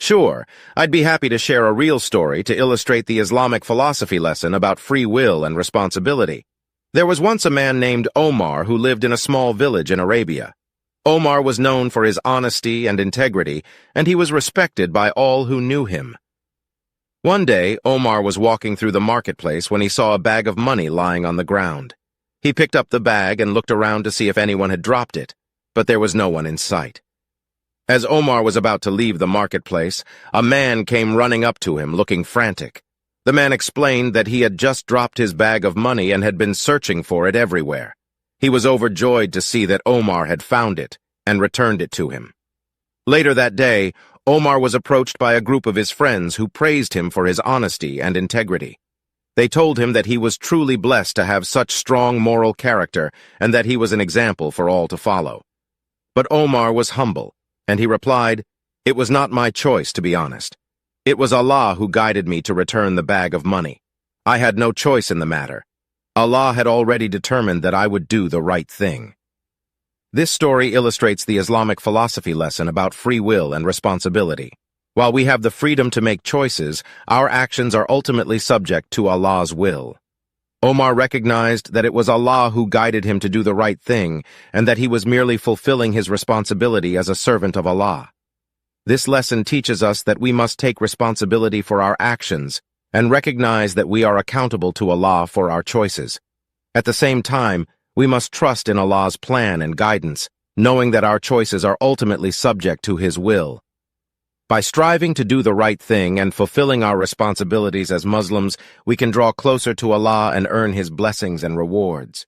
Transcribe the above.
Sure, I'd be happy to share a real story to illustrate the Islamic philosophy lesson about free will and responsibility. There was once a man named Omar who lived in a small village in Arabia. Omar was known for his honesty and integrity, and he was respected by all who knew him. One day, Omar was walking through the marketplace when he saw a bag of money lying on the ground. He picked up the bag and looked around to see if anyone had dropped it, but there was no one in sight. As Omar was about to leave the marketplace, a man came running up to him, looking frantic. The man explained that he had just dropped his bag of money and had been searching for it everywhere. He was overjoyed to see that Omar had found it and returned it to him. Later that day, Omar was approached by a group of his friends who praised him for his honesty and integrity. They told him that he was truly blessed to have such strong moral character and that he was an example for all to follow. But Omar was humble, and he replied, "It was not my choice, to be honest. It was Allah who guided me to return the bag of money. I had no choice in the matter. Allah had already determined that I would do the right thing." This story illustrates the Islamic philosophy lesson about free will and responsibility. While we have the freedom to make choices, our actions are ultimately subject to Allah's will. Omar recognized that it was Allah who guided him to do the right thing and that he was merely fulfilling his responsibility as a servant of Allah. This lesson teaches us that we must take responsibility for our actions and recognize that we are accountable to Allah for our choices. At the same time, we must trust in Allah's plan and guidance, knowing that our choices are ultimately subject to His will. By striving to do the right thing and fulfilling our responsibilities as Muslims, we can draw closer to Allah and earn His blessings and rewards.